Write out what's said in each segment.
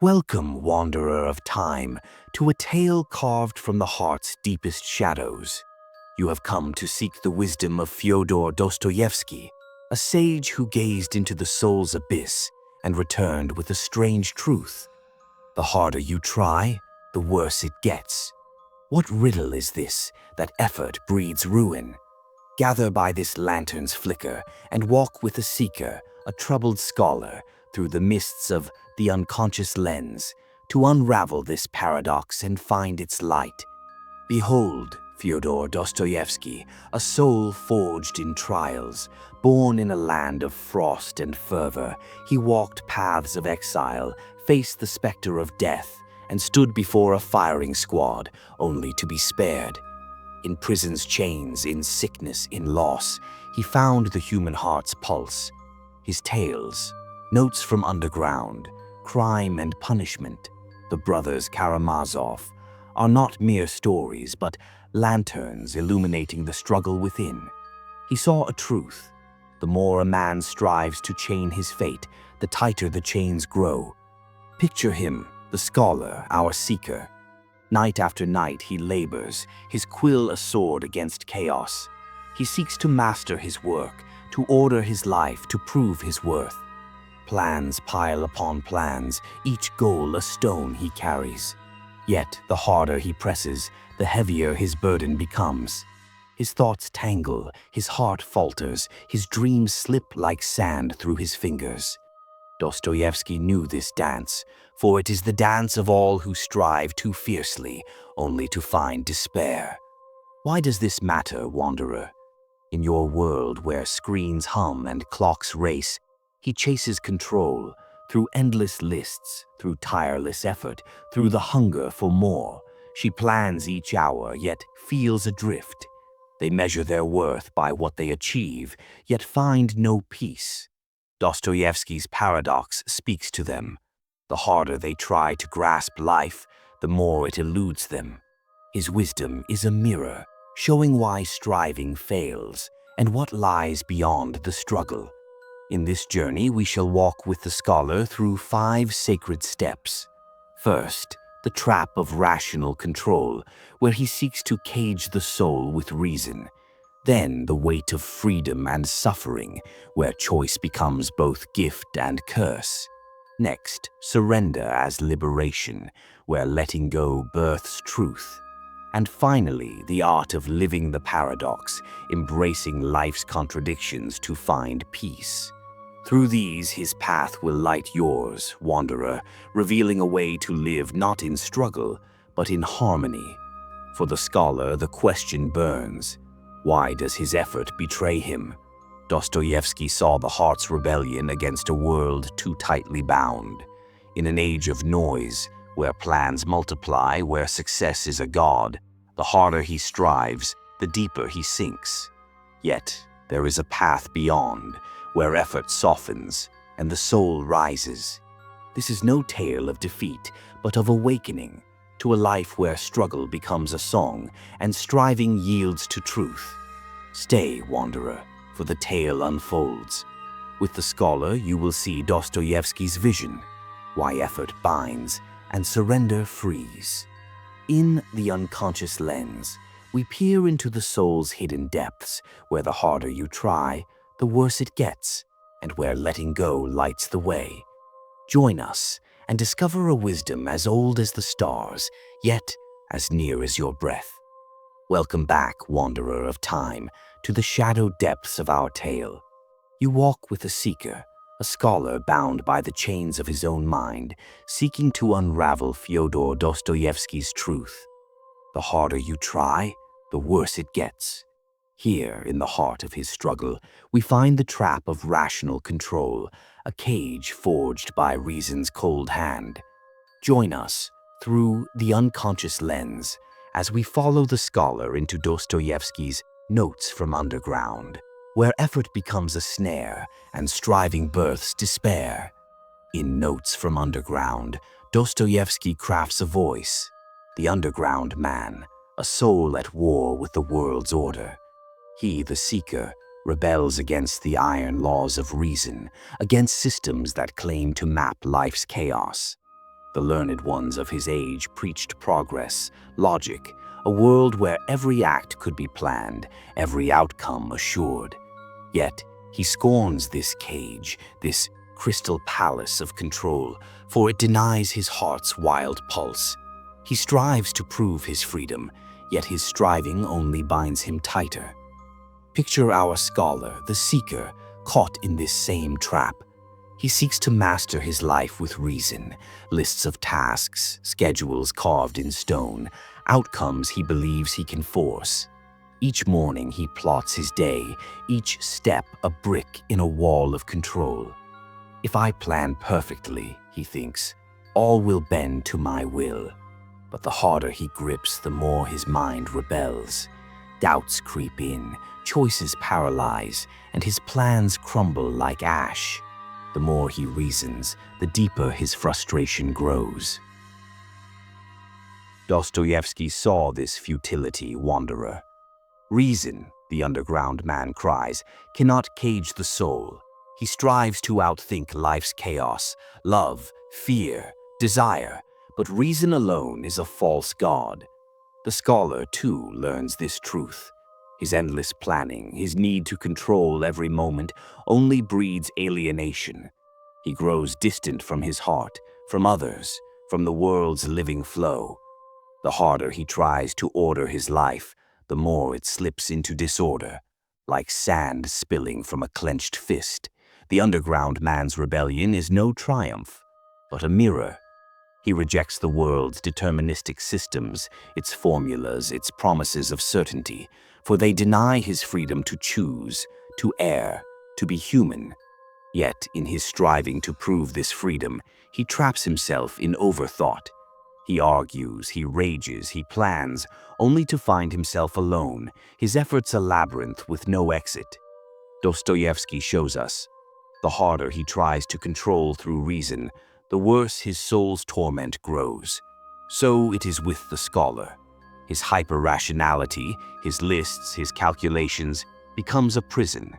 Welcome, wanderer of time, to a tale carved from the heart's deepest shadows. You have come to seek the wisdom of Fyodor Dostoevsky, a sage who gazed into the soul's abyss and returned with a strange truth. The harder you try, the worse it gets. What riddle is this, that effort breeds ruin? Gather by this lantern's flicker and walk with a seeker, a troubled scholar, through the mists of the unconscious lens, to unravel this paradox and find its light. Behold, Fyodor Dostoevsky, a soul forged in trials, born in a land of frost and fervor. He walked paths of exile, faced the specter of death, and stood before a firing squad, only to be spared. In prison's chains, in sickness, in loss, he found the human heart's pulse. His tales, notes from underground, crime and punishment, the brothers Karamazov, are not mere stories, but lanterns illuminating the struggle within. He saw a truth. The more a man strives to chain his fate, the tighter the chains grow. Picture him, the scholar, our seeker. Night after night he labors, his quill a sword against chaos. He seeks to master his work, to order his life, to prove his worth. Plans pile upon plans, each goal a stone he carries. Yet the harder he presses, the heavier his burden becomes. His thoughts tangle, his heart falters, his dreams slip like sand through his fingers. Dostoevsky knew this dance, for it is the dance of all who strive too fiercely, only to find despair. Why does this matter, wanderer? In your world where screens hum and clocks race, he chases control through endless lists, through tireless effort, through the hunger for more. She plans each hour, yet feels adrift. They measure their worth by what they achieve, yet find no peace. Dostoevsky's paradox speaks to them. The harder they try to grasp life, the more it eludes them. His wisdom is a mirror, showing why striving fails and what lies beyond the struggle. In this journey, we shall walk with the scholar through 5 sacred steps. First, the trap of rational control, where he seeks to cage the soul with reason. Then, the weight of freedom and suffering, where choice becomes both gift and curse. Next, surrender as liberation, where letting go births truth. And finally, the art of living the paradox, embracing life's contradictions to find peace. Through these, his path will light yours, wanderer, revealing a way to live not in struggle, but in harmony. For the scholar, the question burns. Why does his effort betray him? Dostoevsky saw the heart's rebellion against a world too tightly bound. In an age of noise, where plans multiply, where success is a god, the harder he strives, the deeper he sinks. Yet, there is a path beyond, where effort softens and the soul rises. This is no tale of defeat, but of awakening to a life where struggle becomes a song and striving yields to truth. Stay, wanderer, for the tale unfolds. With the scholar, you will see Dostoevsky's vision, why effort binds and surrender frees. In the unconscious lens, we peer into the soul's hidden depths, where the harder you try, the worse it gets, and where letting go lights the way. Join us and discover a wisdom as old as the stars, yet as near as your breath. Welcome back, wanderer of time, to the shadowed depths of our tale. You walk with a seeker, a scholar bound by the chains of his own mind, seeking to unravel Fyodor Dostoevsky's truth. The harder you try, the worse it gets. Here, in the heart of his struggle, we find the trap of rational control, a cage forged by reason's cold hand. Join us through the unconscious lens as we follow the scholar into Dostoevsky's Notes from Underground, where effort becomes a snare and striving births despair. In Notes from Underground, Dostoevsky crafts a voice, the underground man, a soul at war with the world's order. He, the seeker, rebels against the iron laws of reason, against systems that claim to map life's chaos. The learned ones of his age preached progress, logic, a world where every act could be planned, every outcome assured. Yet he scorns this cage, this crystal palace of control, for it denies his heart's wild pulse. He strives to prove his freedom, yet his striving only binds him tighter. Picture our scholar, the seeker, caught in this same trap. He seeks to master his life with reason, lists of tasks, schedules carved in stone, outcomes he believes he can force. Each morning he plots his day, each step a brick in a wall of control. If I plan perfectly, he thinks, all will bend to my will. But the harder he grips, the more his mind rebels. Doubts creep in, choices paralyze, and his plans crumble like ash. The more he reasons, the deeper his frustration grows. Dostoevsky saw this futility, wanderer. Reason, the underground man cries, cannot cage the soul. He strives to outthink life's chaos, love, fear, desire, but reason alone is a false god. The scholar, too, learns this truth. His endless planning, his need to control every moment, only breeds alienation. He grows distant from his heart, from others, from the world's living flow. The harder he tries to order his life, the more it slips into disorder. Like sand spilling from a clenched fist, the underground man's rebellion is no triumph, but a mirror. He rejects the world's deterministic systems, its formulas, its promises of certainty, for they deny his freedom to choose, to err, to be human. Yet, in his striving to prove this freedom, he traps himself in overthought. He argues, he rages, he plans, only to find himself alone, his efforts a labyrinth with no exit. Dostoevsky shows us, the harder he tries to control through reason, the worse his soul's torment grows. So it is with the scholar. His hyper-rationality, his lists, his calculations, becomes a prison.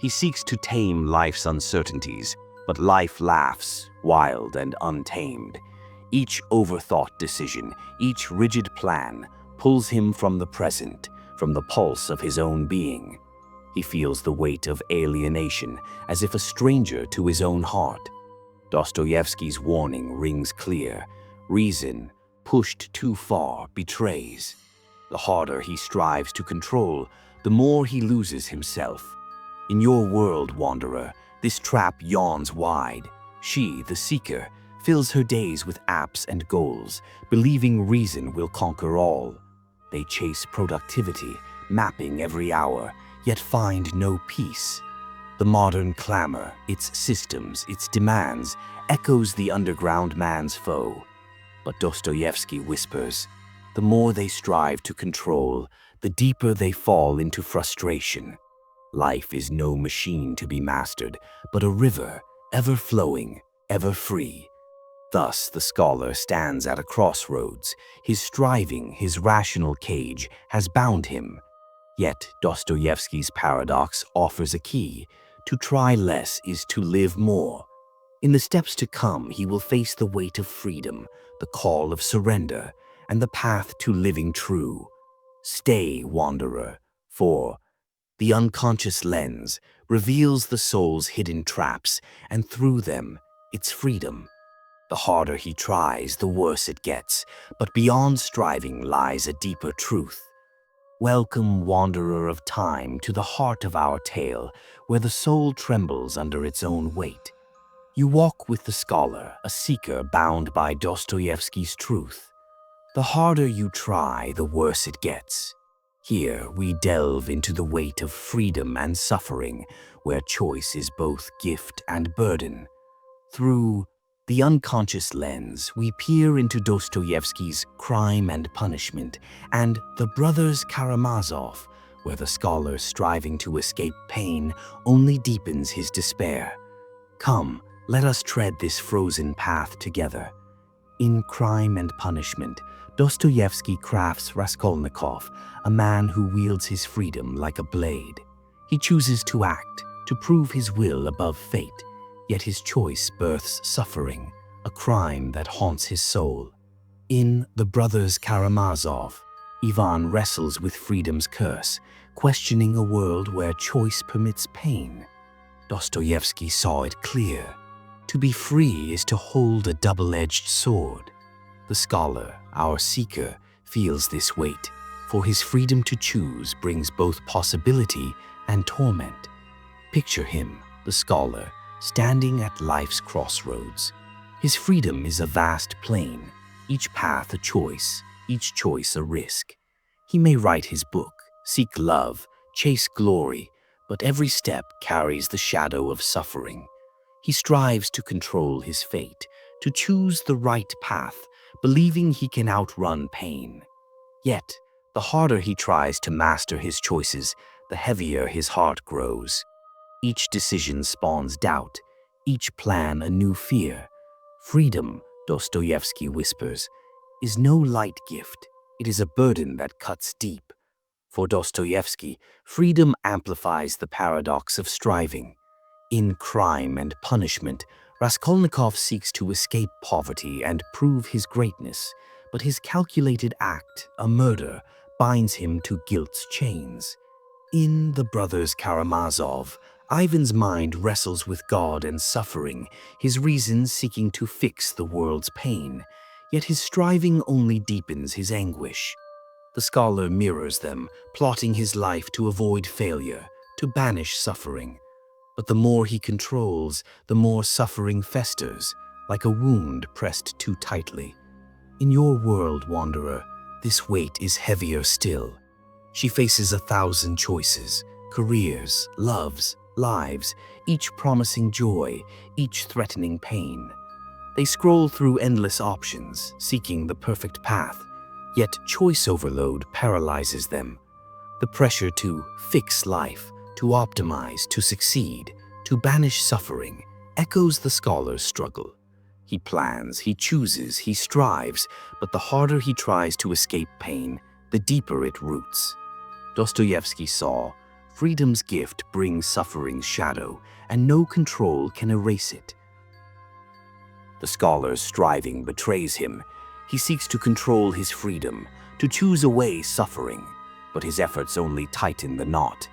He seeks to tame life's uncertainties, but life laughs, wild and untamed. Each overthought decision, each rigid plan, pulls him from the present, from the pulse of his own being. He feels the weight of alienation, as if a stranger to his own heart. Dostoevsky's warning rings clear. Reason, pushed too far, betrays. The harder he strives to control, the more he loses himself. In your world, wanderer, this trap yawns wide. She, the seeker, fills her days with apps and goals, believing reason will conquer all. They chase productivity, mapping every hour, yet find no peace. The modern clamor, its systems, its demands, echoes the underground man's foe. But Dostoevsky whispers, the more they strive to control, the deeper they fall into frustration. Life is no machine to be mastered, but a river, ever flowing, ever free. Thus the scholar stands at a crossroads. His striving, his rational cage, has bound him. Yet Dostoevsky's paradox offers a key. To try less is to live more. In the steps to come, he will face the weight of freedom, the call of surrender, and the path to living true. Stay, wanderer, for the unconscious lens reveals the soul's hidden traps, and through them, its freedom. The harder he tries, the worse it gets, but beyond striving lies a deeper truth. Welcome, wanderer of time, to the heart of our tale, where the soul trembles under its own weight. You walk with the scholar, a seeker bound by Dostoevsky's truth. The harder you try, the worse it gets. Here we delve into the weight of freedom and suffering, where choice is both gift and burden. Through the unconscious lens, we peer into Dostoevsky's Crime and Punishment and The Brothers Karamazov, where the scholar striving to escape pain only deepens his despair. Come, let us tread this frozen path together. In Crime and Punishment, Dostoevsky crafts Raskolnikov, a man who wields his freedom like a blade. He chooses to act, to prove his will above fate, yet his choice births suffering. a crime that haunts his soul. In The Brothers Karamazov, Ivan wrestles with freedom's curse, questioning a world where choice permits pain. Dostoevsky saw it clear. To be free is to hold a double-edged sword. The scholar, our seeker, feels this weight, for his freedom to choose brings both possibility and torment. Picture him, the scholar, standing at life's crossroads. His freedom is a vast plain, each path a choice, each choice a risk. He may write his book, seek love, chase glory, but every step carries the shadow of suffering. He strives to control his fate, to choose the right path, believing he can outrun pain. Yet, the harder he tries to master his choices, the heavier his heart grows. Each decision spawns doubt, each plan a new fear. Freedom, Dostoevsky whispers, is no light gift. It is a burden that cuts deep. For Dostoevsky, freedom amplifies the paradox of striving. In Crime and Punishment, Raskolnikov seeks to escape poverty and prove his greatness, but his calculated act, a murder, binds him to guilt's chains. In The Brothers Karamazov, Ivan's mind wrestles with God and suffering, his reason seeking to fix the world's pain, yet his striving only deepens his anguish. The scholar mirrors them, plotting his life to avoid failure, to banish suffering. But the more he controls, the more suffering festers, like a wound pressed too tightly. In your world, wanderer, this weight is heavier still. She faces 1,000 choices, careers, loves, lives, each promising joy, each threatening pain. They scroll through endless options, seeking the perfect path, yet choice overload paralyzes them. The pressure to fix life, to optimize, to succeed, to banish suffering, echoes the scholar's struggle. He plans, he chooses, he strives, but the harder he tries to escape pain, the deeper it roots. Dostoevsky saw, freedom's gift brings suffering's shadow, and no control can erase it. The scholar's striving betrays him. He seeks to control his freedom, to choose away suffering, but his efforts only tighten the knot.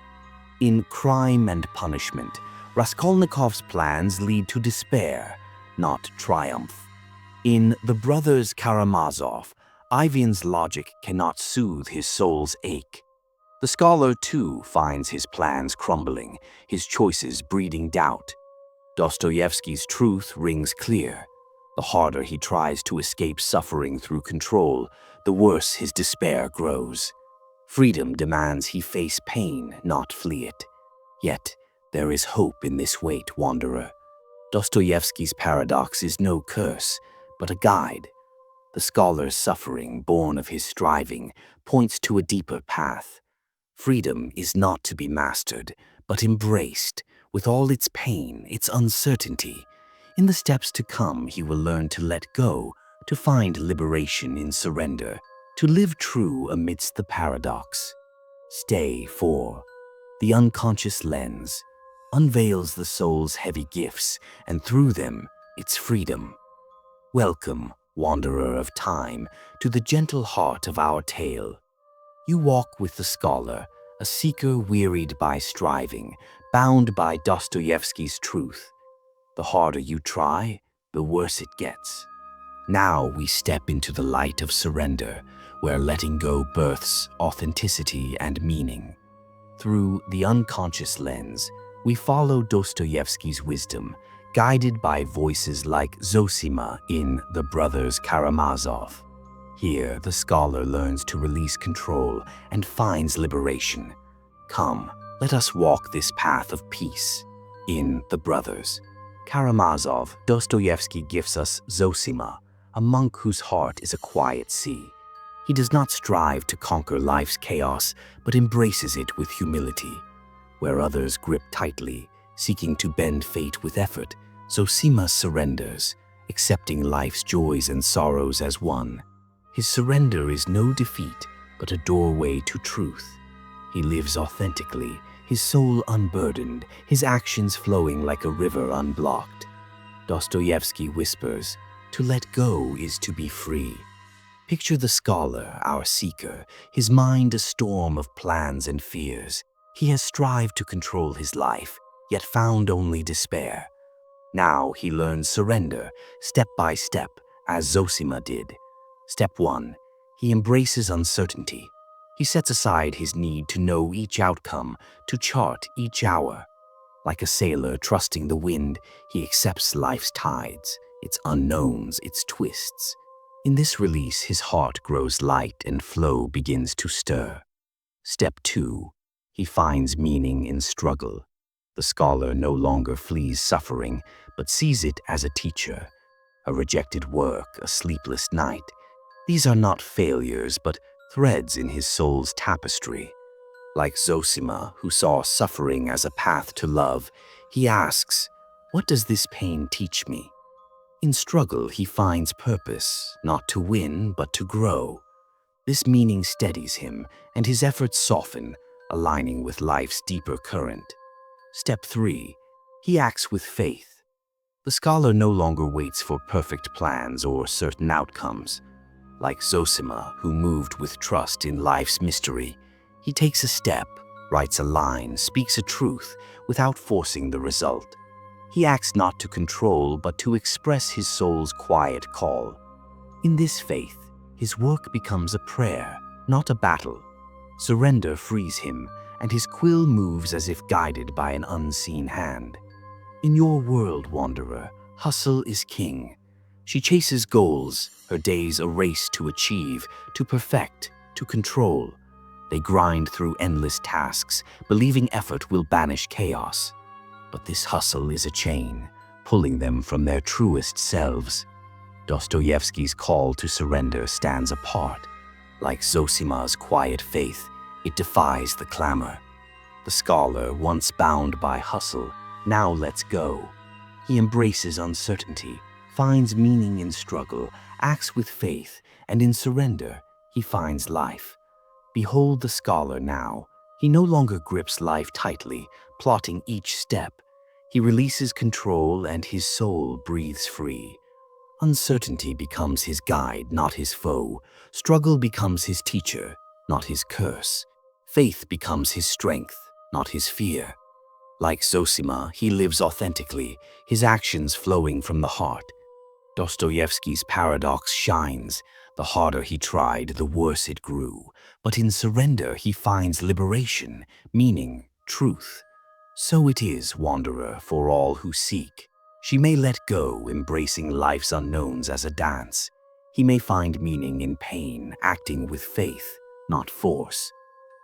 In Crime and Punishment, Raskolnikov's plans lead to despair, not triumph. In The Brothers Karamazov, Ivan's logic cannot soothe his soul's ache. The scholar, too, finds his plans crumbling, his choices breeding doubt. Dostoevsky's truth rings clear. The harder he tries to escape suffering through control, the worse his despair grows. Freedom demands he face pain, not flee it. Yet, there is hope in this weight, wanderer. Dostoevsky's paradox is no curse, but a guide. The scholar's suffering, born of his striving, points to a deeper path. Freedom is not to be mastered, but embraced, with all its pain, its uncertainty. In the steps to come, he will learn to let go, to find liberation in surrender, to live true amidst the paradox. Stay, for the unconscious lens unveils the soul's heavy gifts, and through them, its freedom. Welcome, wanderer of time, to the gentle heart of our tale. You walk with the scholar, a seeker wearied by striving, bound by Dostoevsky's truth. The harder you try, the worse it gets. Now we step into the light of surrender, where letting go births authenticity and meaning. Through the unconscious lens, we follow Dostoevsky's wisdom, guided by voices like Zosima in The Brothers Karamazov. Here, the scholar learns to release control and finds liberation. Come, let us walk this path of peace. In The Brothers Karamazov, Dostoevsky gives us Zosima, a monk whose heart is a quiet sea. He does not strive to conquer life's chaos, but embraces it with humility. Where others grip tightly, seeking to bend fate with effort, Zosima surrenders, accepting life's joys and sorrows as one. His surrender is no defeat, but a doorway to truth. He lives authentically, his soul unburdened, his actions flowing like a river unblocked. Dostoevsky whispers, To let go is to be free. Picture the scholar, our seeker, his mind a storm of plans and fears. He has strived to control his life, yet found only despair. Now he learns surrender, step by step, as Zosima did. Step 1. He embraces uncertainty. He sets aside his need to know each outcome, to chart each hour. Like a sailor trusting the wind, he accepts life's tides, its unknowns, its twists. In this release, his heart grows light and flow begins to stir. Step 2. He finds meaning in struggle. The scholar no longer flees suffering, but sees it as a teacher. A rejected work, a sleepless night. These are not failures, but threads in his soul's tapestry. Like Zosima, who saw suffering as a path to love, he asks, "What does this pain teach me?" In struggle, he finds purpose, not to win, but to grow. This meaning steadies him, and his efforts soften, aligning with life's deeper current. Step 3. He acts with faith. The scholar no longer waits for perfect plans or certain outcomes. Like Zosima, who moved with trust in life's mystery, he takes a step, writes a line, speaks a truth, without forcing the result. He acts not to control, but to express his soul's quiet call. In this faith, his work becomes a prayer, not a battle. Surrender frees him, and his quill moves as if guided by an unseen hand. In your world, wanderer, hustle is king. She chases goals, her days a race to achieve, to perfect, to control. They grind through endless tasks, believing effort will banish chaos. But this hustle is a chain, pulling them from their truest selves. Dostoevsky's call to surrender stands apart. Like Zosima's quiet faith, it defies the clamor. The scholar, once bound by hustle, now lets go. He embraces uncertainty, finds meaning in struggle, acts with faith, and in surrender, he finds life. Behold the scholar now. He no longer grips life tightly, plotting each step. He releases control and his soul breathes free. Uncertainty becomes his guide, not his foe. Struggle becomes his teacher, not his curse. Faith becomes his strength, not his fear. Like Zosima, he lives authentically, his actions flowing from the heart. Dostoevsky's paradox shines. The harder he tried, the worse it grew. But in surrender, he finds liberation, meaning, truth. So it is, wanderer, for all who seek. She may let go, embracing life's unknowns as a dance. He may find meaning in pain, acting with faith, not force.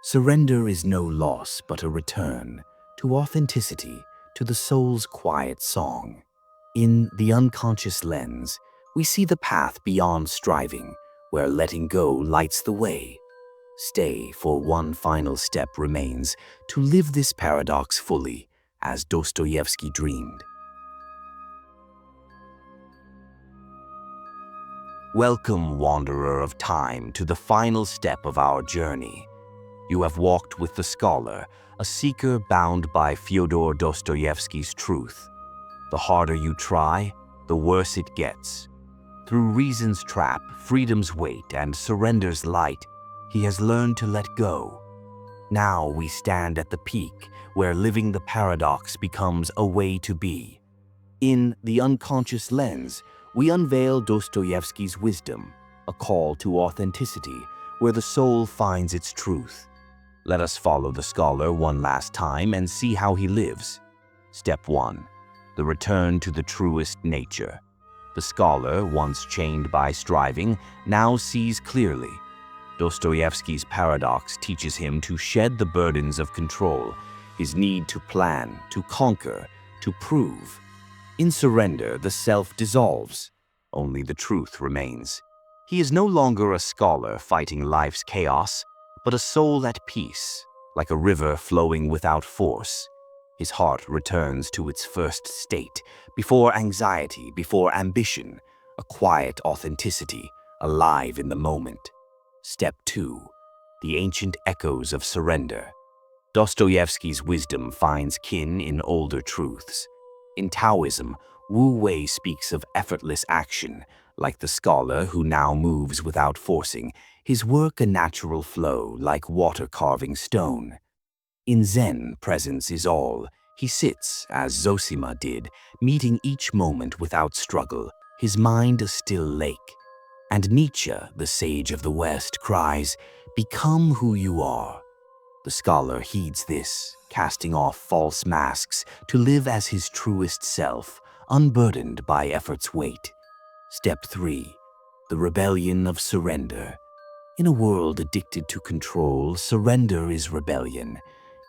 Surrender is no loss, but a return to authenticity, to the soul's quiet song. In The Unconscious Lens, we see the path beyond striving, where letting go lights the way. Stay, for one final step remains, to live this paradox fully, as Dostoevsky dreamed. Welcome, wanderer of time, to the final step of our journey. You have walked with the scholar, a seeker bound by Fyodor Dostoevsky's truth. The harder you try, the worse it gets. Through reason's trap, freedom's weight, and surrender's light, he has learned to let go. Now we stand at the peak, where living the paradox becomes a way to be. In The Unconscious Lens, we unveil Dostoevsky's wisdom, a call to authenticity, where the soul finds its truth. Let us follow the scholar one last time and see how he lives. Step 1. The return to the truest nature. The scholar, once chained by striving, now sees clearly. Dostoevsky's paradox teaches him to shed the burdens of control, his need to plan, to conquer, to prove. In surrender, the self dissolves. Only the truth remains. He is no longer a scholar fighting life's chaos, but a soul at peace, like a river flowing without force. His heart returns to its first state, before anxiety, before ambition, a quiet authenticity, alive in the moment. Step 2. The ancient echoes of surrender. Dostoevsky's wisdom finds kin in older truths. In Taoism, Wu Wei speaks of effortless action, Like the scholar who now moves without forcing, his work a natural flow like water carving stone. In Zen, presence is all. He sits, as Zosima did, meeting each moment without struggle, his mind a still lake. And Nietzsche, the sage of the West, cries, "Become who you are." The scholar heeds this, casting off false masks to live as his truest self, unburdened by effort's weight. Step 3. The rebellion of surrender. In a world addicted to control, surrender is rebellion.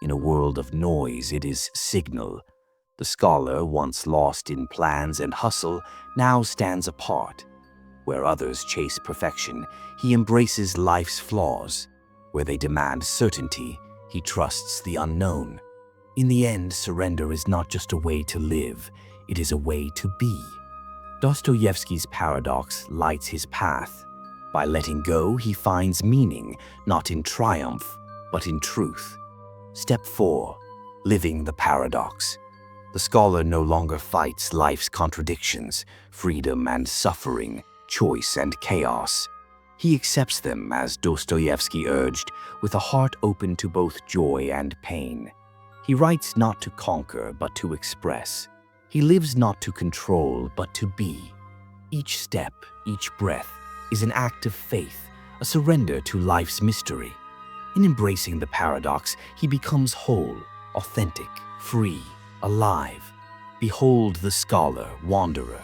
In a world of noise, it is signal. The scholar, once lost in plans and hustle, now stands apart. Where others chase perfection, he embraces life's flaws. Where they demand certainty, he trusts the unknown. In the end, surrender is not just a way to live, it is a way to be. Dostoevsky's paradox lights his path. By letting go, he finds meaning, not in triumph, but in truth. Step 4. Living the paradox. The scholar no longer fights life's contradictions, freedom and suffering, choice and chaos. He accepts them, as Dostoevsky urged, with a heart open to both joy and pain. He writes not to conquer, but to express. He lives not to control, but to be. Each step, each breath, is an act of faith, a surrender to life's mystery. In embracing the paradox, he becomes whole, authentic, free, alive. Behold the scholar, wanderer.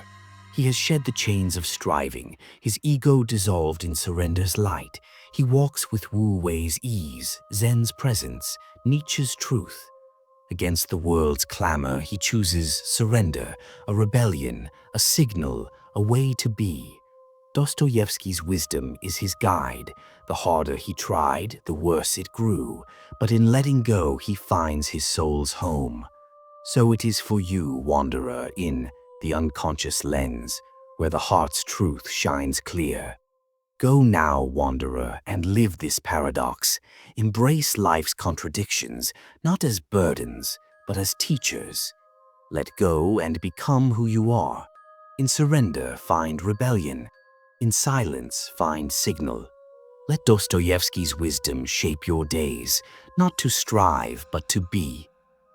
He has shed the chains of striving, his ego dissolved in surrender's light. He walks with Wu Wei's ease, Zen's presence, Nietzsche's truth. Against the world's clamor, he chooses surrender, a rebellion, a signal, a way to be. Dostoevsky's wisdom is his guide. The harder he tried, the worse it grew. But in letting go, he finds his soul's home. So it is for you, wanderer, in the unconscious lens, where the heart's truth shines clear. Go now, wanderer, and live this paradox. Embrace life's contradictions, not as burdens, but as teachers. Let go and become who you are. In surrender, find rebellion. In silence, find signal. Let Dostoevsky's wisdom shape your days, not to strive, but to be.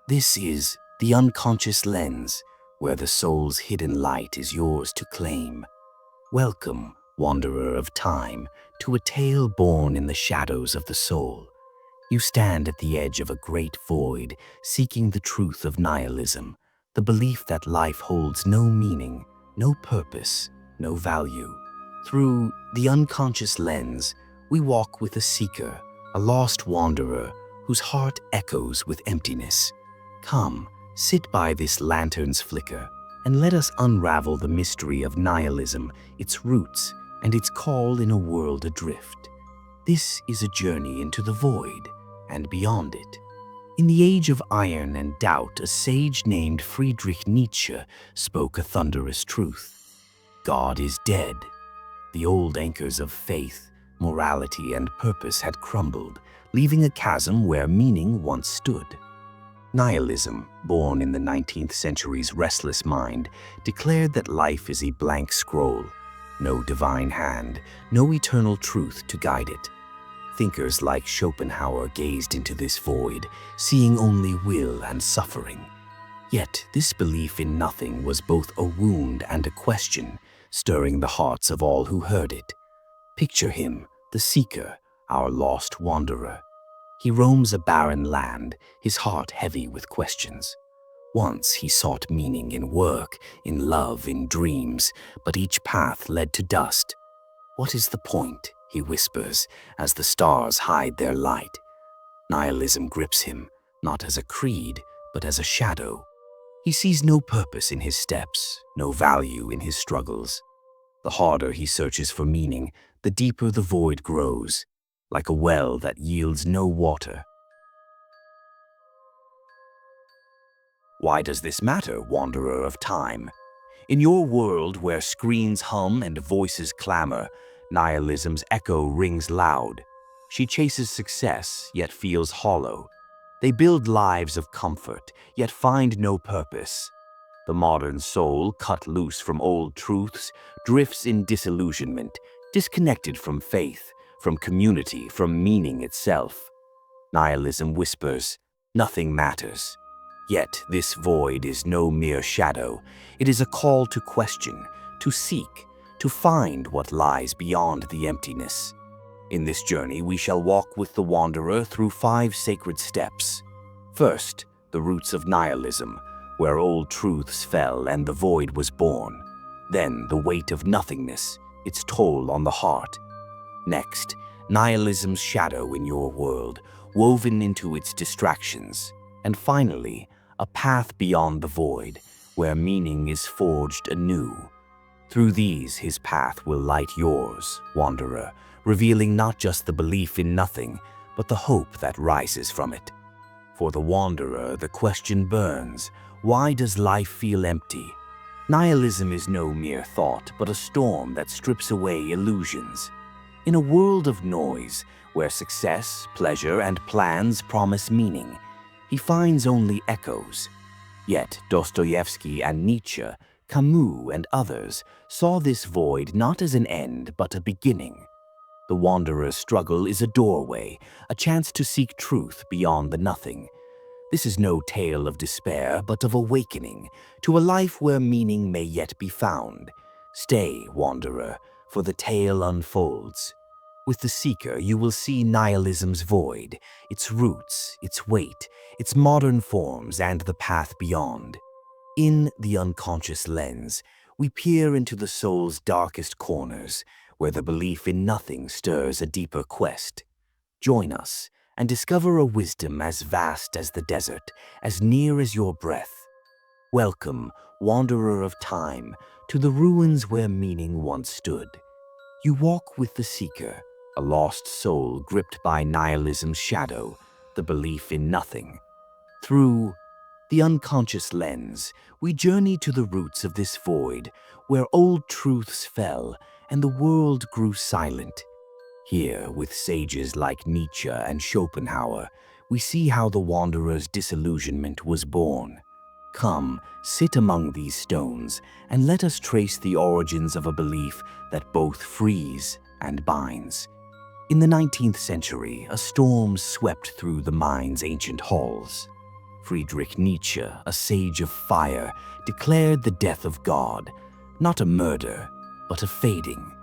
This is the unconscious lens, where the soul's hidden light is yours to claim. Welcome, wanderer of time, to a tale born in the shadows of the soul. You stand at the edge of a great void, seeking the truth of nihilism, the belief that life holds no meaning, no purpose, no value. Through the unconscious lens, we walk with a seeker, a lost wanderer whose heart echoes with emptiness. Come, sit by this lantern's flicker, and let us unravel the mystery of nihilism, its roots, and its call in a world adrift. This is a journey into the void, and beyond it. In the age of iron and doubt, a sage named Friedrich Nietzsche spoke a thunderous truth. God is dead. The old anchors of faith, morality, and purpose had crumbled, leaving a chasm where meaning once stood. Nihilism, born in the 19th century's restless mind, declared that life is a blank scroll, no divine hand, no eternal truth to guide it. Thinkers like Schopenhauer gazed into this void, seeing only will and suffering. Yet this belief in nothing was both a wound and a question, stirring the hearts of all who heard it. Picture him, the seeker, our lost wanderer. He roams a barren land, his heart heavy with questions. Once he sought meaning in work, in love, in dreams, but each path led to dust. What is the point, he whispers, as the stars hide their light? Nihilism grips him, not as a creed, but as a shadow. He sees no purpose in his steps, no value in his struggles. The harder he searches for meaning, the deeper the void grows, like a well that yields no water. Why does this matter, wanderer of time? In your world where screens hum and voices clamor, nihilism's echo rings loud. She chases success, yet feels hollow. They build lives of comfort, yet find no purpose. The modern soul, cut loose from old truths, drifts in disillusionment, disconnected from faith, from community, from meaning itself. Nihilism whispers, nothing matters. Yet this void is no mere shadow. It is a call to question, to seek, to find what lies beyond the emptiness. In this journey, we shall walk with the wanderer through 5 sacred steps. First, the roots of nihilism, where old truths fell and the void was born. Then, the weight of nothingness, its toll on the heart. Next, nihilism's shadow in your world, woven into its distractions. And finally, a path beyond the void, where meaning is forged anew. Through these, his path will light yours, wanderer, revealing not just the belief in nothing, but the hope that rises from it. For the wanderer, the question burns, why does life feel empty? Nihilism is no mere thought, but a storm that strips away illusions. In a world of noise, where success, pleasure, and plans promise meaning, he finds only echoes. Yet Dostoevsky and Nietzsche, Camus and others saw this void not as an end, but a beginning. The wanderer's struggle is a doorway, a chance to seek truth beyond the nothing. This is no tale of despair, but of awakening to a life where meaning may yet be found. Stay, wanderer, for the tale unfolds. With the seeker, you will see nihilism's void, its roots, its weight, its modern forms, and the path beyond. In the unconscious lens, we peer into the soul's darkest corners, where the belief in nothing stirs a deeper quest. Join us and discover a wisdom as vast as the desert, as near as your breath. Welcome, wanderer of time, to the ruins where meaning once stood. You walk with the seeker, a lost soul gripped by nihilism's shadow, the belief in nothing. Through the unconscious lens, we journey to the roots of this void, where old truths fell and the world grew silent. Here, with sages like Nietzsche and Schopenhauer, we see how the wanderer's disillusionment was born. Come, sit among these stones, and let us trace the origins of a belief that both frees and binds. In the 19th century, a storm swept through the mind's ancient halls. Friedrich Nietzsche, a sage of fire, declared the death of God, not a murder, but a fading.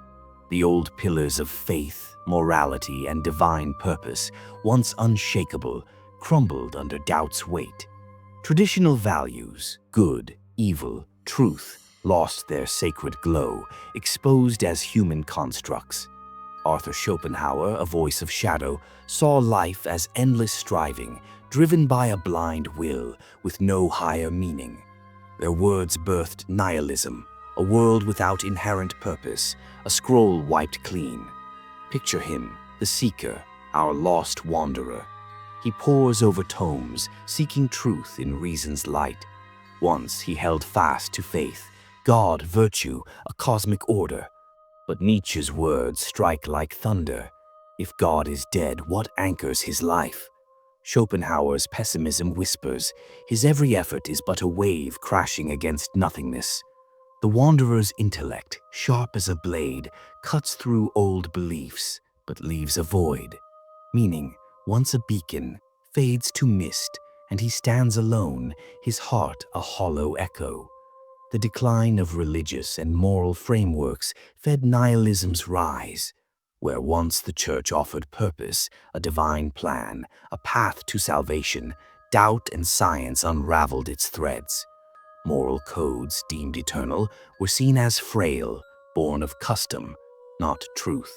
The old pillars of faith, morality, and divine purpose, once unshakable, crumbled under doubt's weight. Traditional values, good, evil, truth, lost their sacred glow, exposed as human constructs. Arthur Schopenhauer, a voice of shadow, saw life as endless striving, driven by a blind will with no higher meaning. Their words birthed nihilism, a world without inherent purpose, a scroll wiped clean. Picture him, the seeker, our lost wanderer. He pores over tomes, seeking truth in reason's light. Once he held fast to faith, God, virtue, a cosmic order. But Nietzsche's words strike like thunder. If God is dead, what anchors his life? Schopenhauer's pessimism whispers, his every effort is but a wave crashing against nothingness. The wanderer's intellect, sharp as a blade, cuts through old beliefs, but leaves a void. Meaning, once a beacon, fades to mist, and he stands alone, his heart a hollow echo. The decline of religious and moral frameworks fed nihilism's rise. Where once the church offered purpose, a divine plan, a path to salvation, doubt and science unraveled its threads. Moral codes deemed eternal were seen as frail, born of custom, not truth.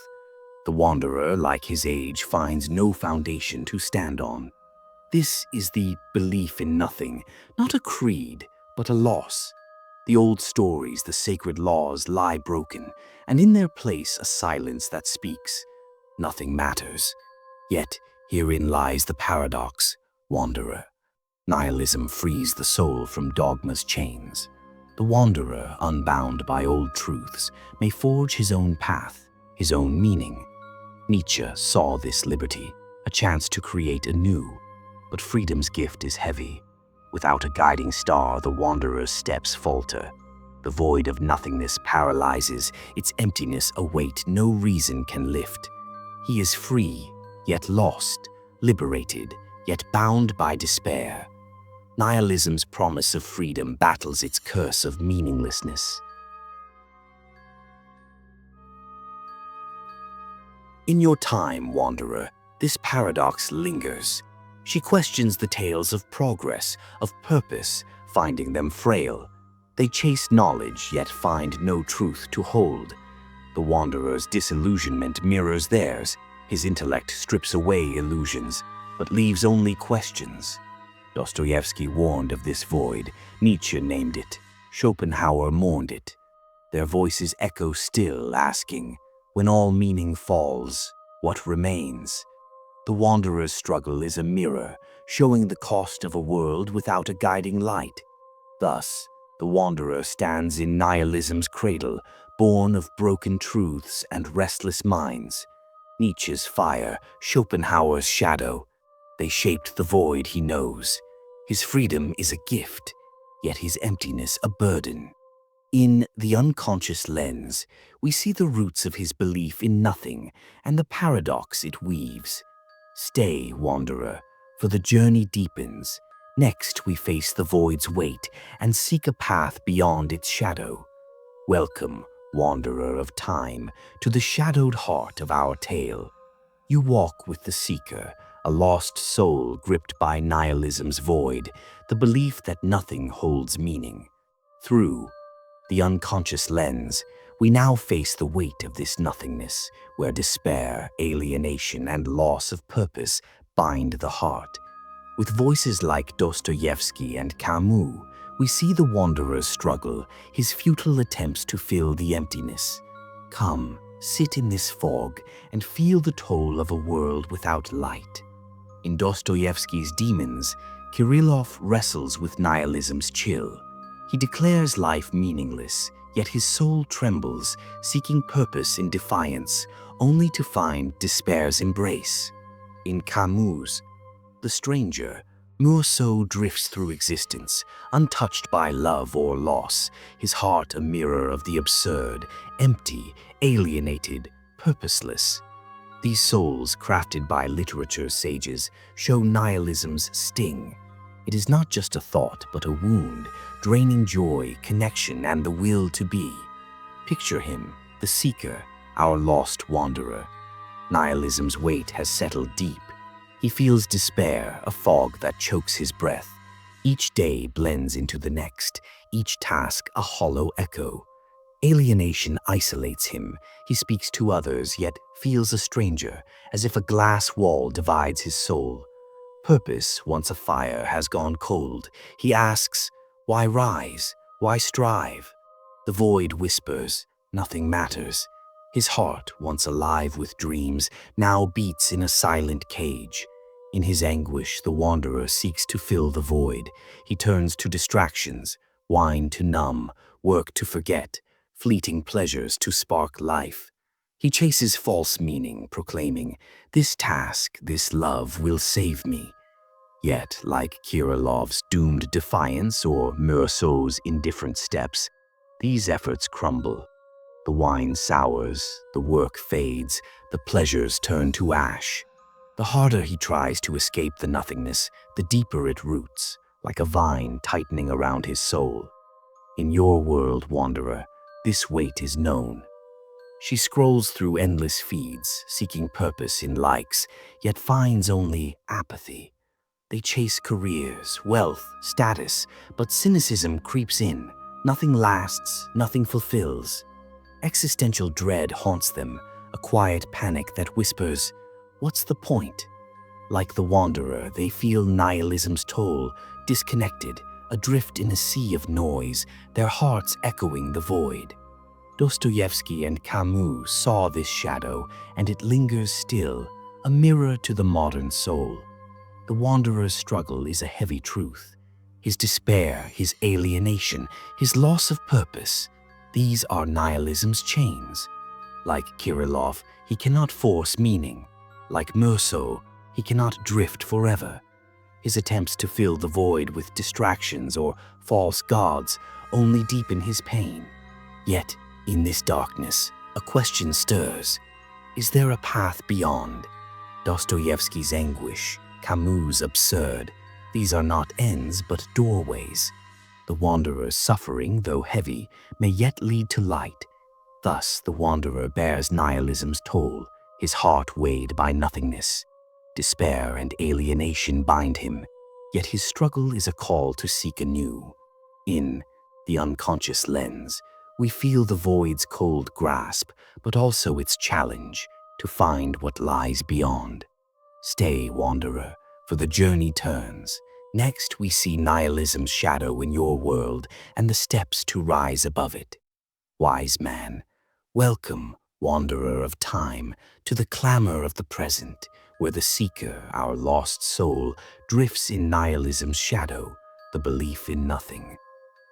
The wanderer, like his age, finds no foundation to stand on. This is the belief in nothing, not a creed, but a loss. The old stories, the sacred laws lie broken, and in their place a silence that speaks. Nothing matters. Yet herein lies the paradox, wanderer. Nihilism frees the soul from dogma's chains. The wanderer, unbound by old truths, may forge his own path, his own meaning. Nietzsche saw this liberty, a chance to create anew, but freedom's gift is heavy. Without a guiding star, the wanderer's steps falter. The void of nothingness paralyzes, its emptiness a weight no reason can lift. He is free, yet lost, liberated, yet bound by despair. Nihilism's promise of freedom battles its curse of meaninglessness. In your time, wanderer, this paradox lingers. She questions the tales of progress, of purpose, finding them frail. They chase knowledge, yet find no truth to hold. The wanderer's disillusionment mirrors theirs. His intellect strips away illusions, but leaves only questions. Dostoevsky warned of this void. Nietzsche named it. Schopenhauer mourned it. Their voices echo still, asking, when all meaning falls, what remains? The wanderer's struggle is a mirror, showing the cost of a world without a guiding light. Thus, the wanderer stands in nihilism's cradle, born of broken truths and restless minds. Nietzsche's fire, Schopenhauer's shadow. They shaped the void he knows. His freedom is a gift, yet his emptiness a burden. In The Unconscious Lens, we see the roots of his belief in nothing and the paradox it weaves. Stay, wanderer, for the journey deepens. Next we face the void's weight and seek a path beyond its shadow. Welcome, wanderer of time, to the shadowed heart of our tale. You walk with the seeker, a lost soul gripped by nihilism's void, the belief that nothing holds meaning. Through The Unconscious Lens, we now face the weight of this nothingness, where despair, alienation, and loss of purpose bind the heart. With voices like Dostoevsky and Camus, we see the wanderer's struggle, his futile attempts to fill the emptiness. Come, sit in this fog and feel the toll of a world without light. In Dostoevsky's Demons, Kirillov wrestles with nihilism's chill. He declares life meaningless, yet his soul trembles, seeking purpose in defiance, only to find despair's embrace. In Camus' The Stranger, Meursault drifts through existence, untouched by love or loss, his heart a mirror of the absurd, empty, alienated, purposeless. These souls, crafted by literature's sages, show nihilism's sting. It is not just a thought, but a wound, draining joy, connection, and the will to be. Picture him, the seeker, our lost wanderer. Nihilism's weight has settled deep. He feels despair, a fog that chokes his breath. Each day blends into the next, each task a hollow echo. Alienation isolates him. He speaks to others, yet feels a stranger, as if a glass wall divides his soul. Purpose, once a fire, has gone cold. He asks, why rise? Why strive? The void whispers, nothing matters. His heart, once alive with dreams, now beats in a silent cage. In his anguish, the wanderer seeks to fill the void. He turns to distractions, wine to numb, work to forget, fleeting pleasures to spark life. He chases false meaning, proclaiming, this task, this love will save me. Yet, like Kirillov's doomed defiance or Meursault's indifferent steps, these efforts crumble. The wine sours, the work fades, the pleasures turn to ash. The harder he tries to escape the nothingness, the deeper it roots, like a vine tightening around his soul. In your world, wanderer, this weight is known. She scrolls through endless feeds, seeking purpose in likes, yet finds only apathy. They chase careers, wealth, status, but cynicism creeps in. Nothing lasts, nothing fulfills. Existential dread haunts them, a quiet panic that whispers, what's the point? Like the wanderer, they feel nihilism's toll, disconnected, adrift in a sea of noise, their hearts echoing the void. Dostoevsky and Camus saw this shadow, and it lingers still, a mirror to the modern soul. The wanderer's struggle is a heavy truth. His despair, his alienation, his loss of purpose, these are nihilism's chains. Like Kirillov, he cannot force meaning. Like Meursault, he cannot drift forever. His attempts to fill the void with distractions or false gods only deepen his pain. Yet, in this darkness, a question stirs. Is there a path beyond? Dostoevsky's anguish, Camus' absurd, these are not ends but doorways. The wanderer's suffering, though heavy, may yet lead to light. Thus the wanderer bears nihilism's toll, his heart weighed by nothingness. Despair and alienation bind him, yet his struggle is a call to seek anew. In the unconscious lens, we feel the void's cold grasp, but also its challenge to find what lies beyond. Stay, wanderer, for the journey turns. Next, we see nihilism's shadow in your world and the steps to rise above it. Wise man, welcome, wanderer of time, to the clamor of the present, where the seeker, our lost soul, drifts in nihilism's shadow, the belief in nothing.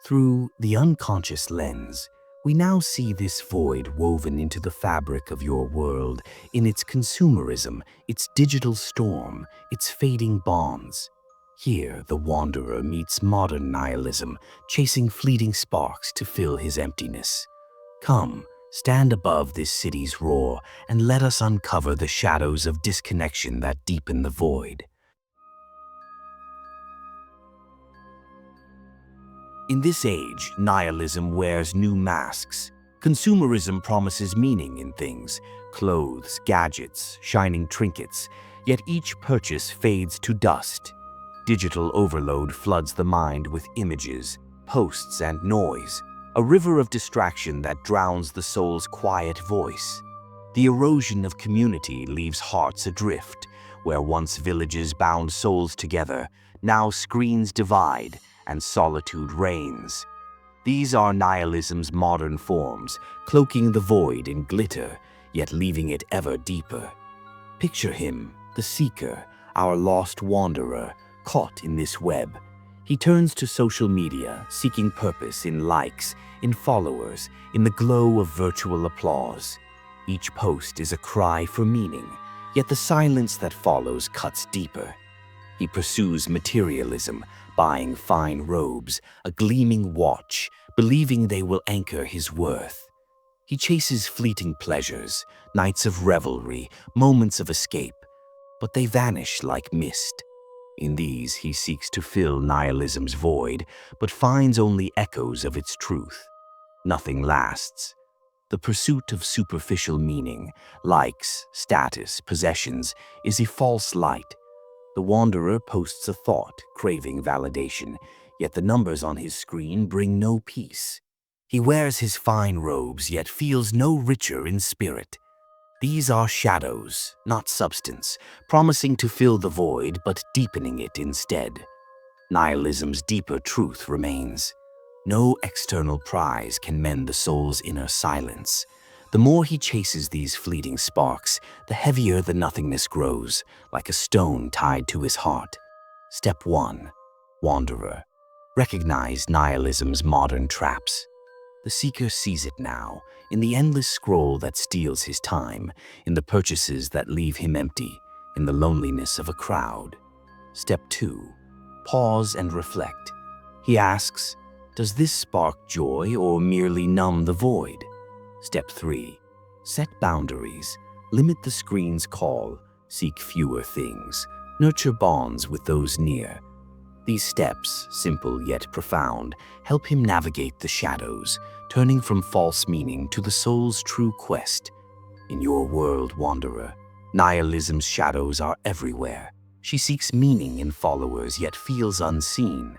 Through the unconscious lens, we now see this void woven into the fabric of your world, in its consumerism, its digital storm, its fading bonds. Here, the wanderer meets modern nihilism, chasing fleeting sparks to fill his emptiness. Come, stand above this city's roar, and let us uncover the shadows of disconnection that deepen the void. In this age, nihilism wears new masks. Consumerism promises meaning in things, clothes, gadgets, shining trinkets, yet each purchase fades to dust. Digital overload floods the mind with images, posts, and noise, a river of distraction that drowns the soul's quiet voice. The erosion of community leaves hearts adrift, where once villages bound souls together, now screens divide, and solitude reigns. These are nihilism's modern forms, cloaking the void in glitter, yet leaving it ever deeper. Picture him, the seeker, our lost wanderer, caught in this web. He turns to social media, seeking purpose in likes, in followers, in the glow of virtual applause. Each post is a cry for meaning, yet the silence that follows cuts deeper. He pursues materialism, buying fine robes, a gleaming watch, believing they will anchor his worth. He chases fleeting pleasures, nights of revelry, moments of escape, but they vanish like mist. In these, he seeks to fill nihilism's void, but finds only echoes of its truth. Nothing lasts. The pursuit of superficial meaning, likes, status, possessions, is a false light. The wanderer posts a thought, craving validation, yet the numbers on his screen bring no peace. He wears his fine robes, yet feels no richer in spirit. These are shadows, not substance, promising to fill the void but deepening it instead. Nihilism's deeper truth remains. No external prize can mend the soul's inner silence. The more he chases these fleeting sparks, the heavier the nothingness grows, like a stone tied to his heart. Step 1. Wanderer. Recognize nihilism's modern traps. The seeker sees it now, in the endless scroll that steals his time, in the purchases that leave him empty, in the loneliness of a crowd. Step 2. Pause and reflect. He asks, does this spark joy or merely numb the void? Step 3. Set boundaries. Limit the screen's call. Seek fewer things. Nurture bonds with those near. These steps, simple yet profound, help him navigate the shadows, turning from false meaning to the soul's true quest. In your world, wanderer, nihilism's shadows are everywhere. She seeks meaning in followers yet feels unseen.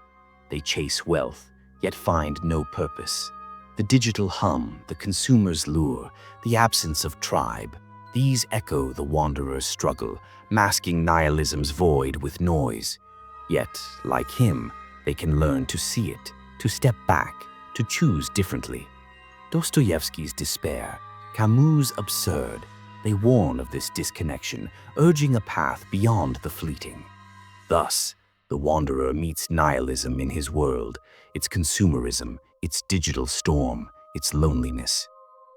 They chase wealth, yet find no purpose. The digital hum, the consumer's lure, the absence of tribe, these echo the wanderer's struggle, masking nihilism's void with noise. Yet, like him, they can learn to see it, to step back, to choose differently. Dostoevsky's despair, Camus' absurd, they warn of this disconnection, urging a path beyond the fleeting. Thus, the wanderer meets nihilism in his world, its consumerism, its digital storm, its loneliness.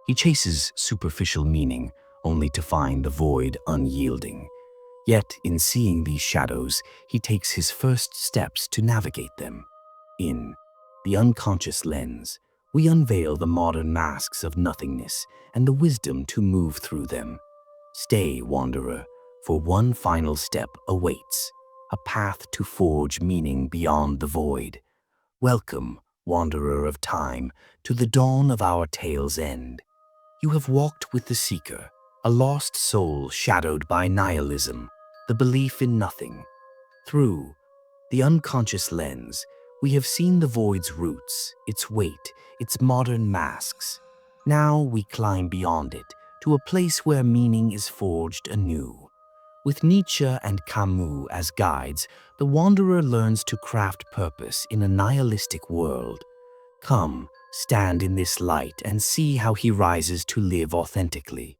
He chases superficial meaning, only to find the void unyielding. Yet, in seeing these shadows, he takes his first steps to navigate them. In the unconscious lens, we unveil the modern masks of nothingness and the wisdom to move through them. Stay, wanderer, for one final step awaits, a path to forge meaning beyond the void. Welcome, wanderer of time, to the dawn of our tale's end. You have walked with the seeker, a lost soul shadowed by nihilism, the belief in nothing. Through the unconscious lens, we have seen the void's roots, its weight, its modern masks. Now we climb beyond it, to a place where meaning is forged anew. With Nietzsche and Camus as guides, the wanderer learns to craft purpose in a nihilistic world. Come, stand in this light and see how he rises to live authentically.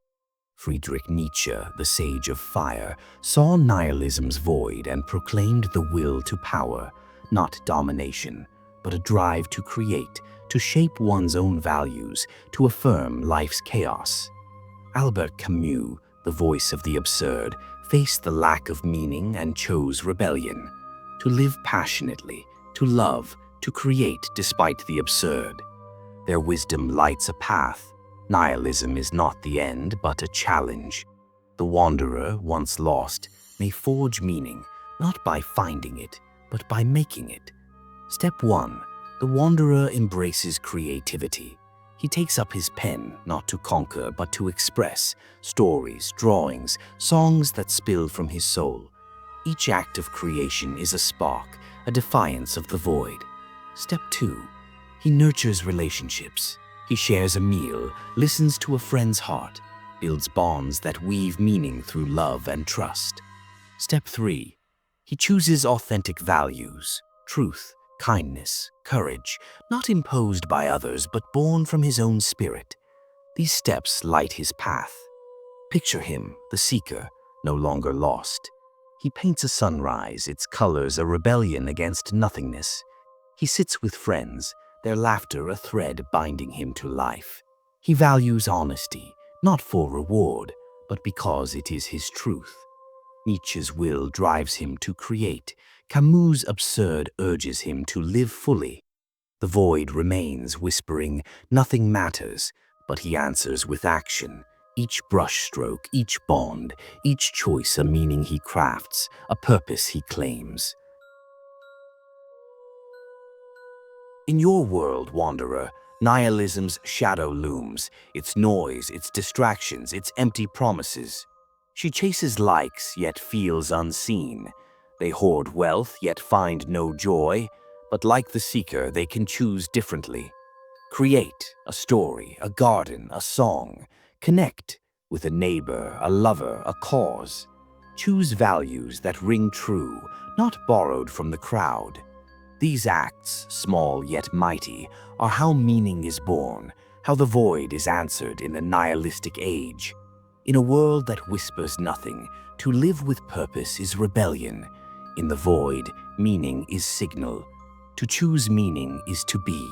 Friedrich Nietzsche, the sage of fire, saw nihilism's void and proclaimed the will to power, not domination, but a drive to create, to shape one's own values, to affirm life's chaos. Albert Camus, the voice of the absurd, faced the lack of meaning and chose rebellion. To live passionately, to love, to create despite the absurd. Their wisdom lights a path. Nihilism is not the end, but a challenge. The wanderer, once lost, may forge meaning, not by finding it, but by making it. Step 1. The wanderer embraces creativity. He takes up his pen, not to conquer, but to express stories, drawings, songs that spill from his soul. Each act of creation is a spark, a defiance of the void. Step 2. He nurtures relationships. He shares a meal, listens to a friend's heart, builds bonds that weave meaning through love and trust. Step 3. He chooses authentic values, truth, kindness, courage, not imposed by others but born from his own spirit. These steps light his path. Picture him, the seeker, no longer lost. He paints a sunrise, its colors a rebellion against nothingness. He sits with friends, their laughter a thread binding him to life. He values honesty, not for reward, but because it is his truth. Nietzsche's will drives him to create. Camus' absurd urges him to live fully. The void remains, whispering, nothing matters, but he answers with action. Each brushstroke, each bond, each choice a meaning he crafts, a purpose he claims. In your world, wanderer, nihilism's shadow looms, its noise, its distractions, its empty promises. She chases likes, yet feels unseen. They hoard wealth, yet find no joy, but like the seeker, they can choose differently. Create a story, a garden, a song. Connect with a neighbor, a lover, a cause. Choose values that ring true, not borrowed from the crowd. These acts, small yet mighty, are how meaning is born, how the void is answered in the nihilistic age. In a world that whispers nothing, to live with purpose is rebellion. In the void, meaning is signal. To choose meaning is to be.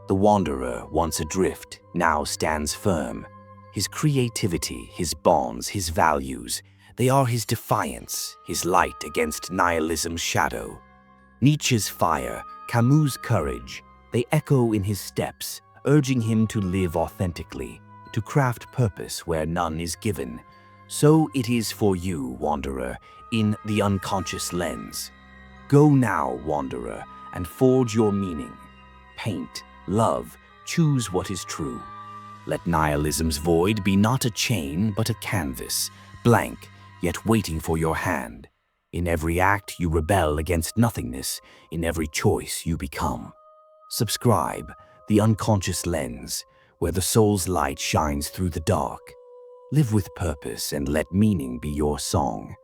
The wanderer, once adrift, now stands firm. His creativity, his bonds, his values, they are his defiance, his light against nihilism's shadow. Nietzsche's fire, Camus' courage, they echo in his steps, urging him to live authentically, to craft purpose where none is given. So it is for you, wanderer, in the unconscious lens. Go now, wanderer, and forge your meaning. Paint, love, choose what is true. Let nihilism's void be not a chain, but a canvas, blank, yet waiting for your hand. In every act, you rebel against nothingness. In every choice, you become. Subscribe, The Unconscious Lens, where the soul's light shines through the dark. Live with purpose and let meaning be your song.